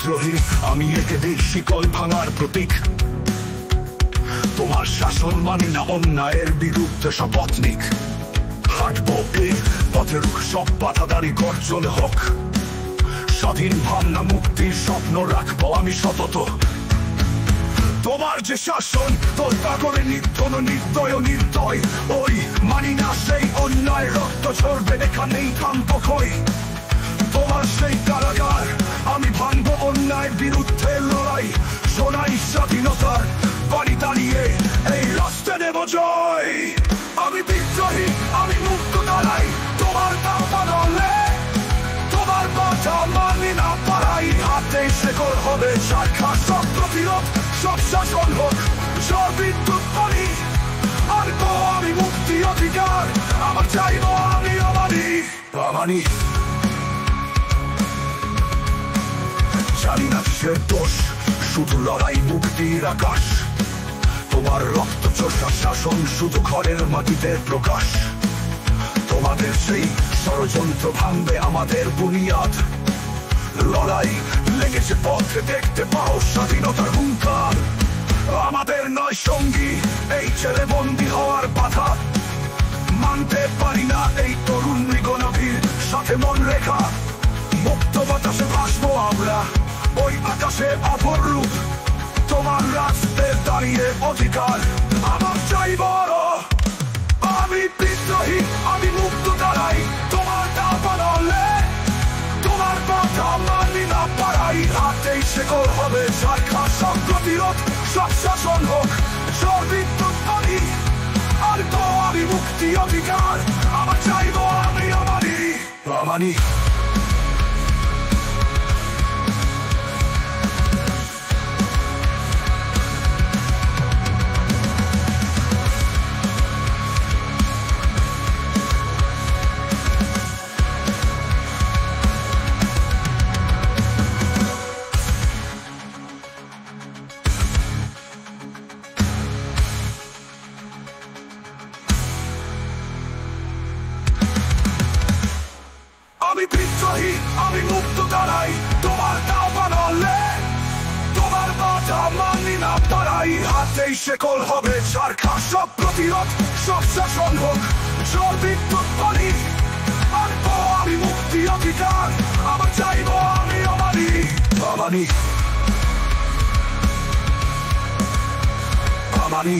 বিদ্রোহী, আমি একে দিই শিকল ভাঙার প্রতীক। তোমার শাসন মানি না, অন্যায়ের বিরুদ্ধে শপথ নিক। হাঁটবো এই পথে, রুখ সব বাধাদারি গর্জন হোক। স্বাধীন ভাবনা মুক্তির স্বপ্ন রাখবো আমি সতত। তোমার যে শাসন, তোর পাগলে নির্ধন নির্দয় নির্দয়, ওই মানি না সেই অন্যায়, রক্ত ঝরবে এখানেই থামবো কই। তোমার সেই কারাগার, আমি ভাঙবো অন্যায় বিরুদ্ধে লড়াই। শোনাই স্বাধীনতার বাড়ি দাঁড়িয়ে, এই রাস্তা নেব জয়। আমি বিদ্রোহী, আমি মুক্ত দাঁড়াই, তোমার দাওয়া নলে। তোমার বাধা মানি না পারাই, হাতে শেকল হবে শাখা। সব প্রতিরোধ, সব শাসন হোক, সব বিদ্যুৎ পানি। আর তো আমি মুক্তি অধিকার, আমার চাইবো আমি অমানি। অমানি জানি না সে দোষ, শুধু লড়াই মুক্তির আকাশ। তোমার রক্ত চোষা শাসন শুধু ঘরের মাটিতে প্রকাশ। তোমাদের সেই ষড়যন্ত্র ভাঙবে আমাদের বুনিয়াদ। লড়াই লেগেছে পথে, দেখতে পাও স্বাধীনতার হুঙ্কার। আমাদের নয় সঙ্গী এই ছেলে বন্দী হওয়ার বাধা। মানতে পারি না এই তরুণ মৃগনাভীর সাথে মন রেখা। মুক্ত বাতাসে ভাসবো আমরা, ওই আকাশে অপর রূপ। তোমার রাস্তায় দাঁড়িয়ে অধিকার আমার চাই বড়। আমি বিদ্রোহী, আমি মুক্ত দাঁড়াই, তোমার দাওয়া নলে। তোমার কথা মানি না পারাই, হাতেই শেকল হবে শাখা। সব প্রতিরোধ, সব শাসন হোক, সব বিদ্যুৎ পানি। আর তো আমি মুক্তি অধিকার, আমার চাইবো আমি অমানি। অমানি আমি বিদ্রোহী, আমি মুক্ত দাঁড়াই, তোমার দাওয়া নলে। তোমার বাধা মানি না পারাই, হাতেই শেকল হবে শাখা। সব প্রতিরোধ, সব শাসন হোক, সব বিদ্যুৎ পানি। আর তো আমি মুক্তি অধিকার, আমার চাইবো আমি অমানি। অমানি অমানি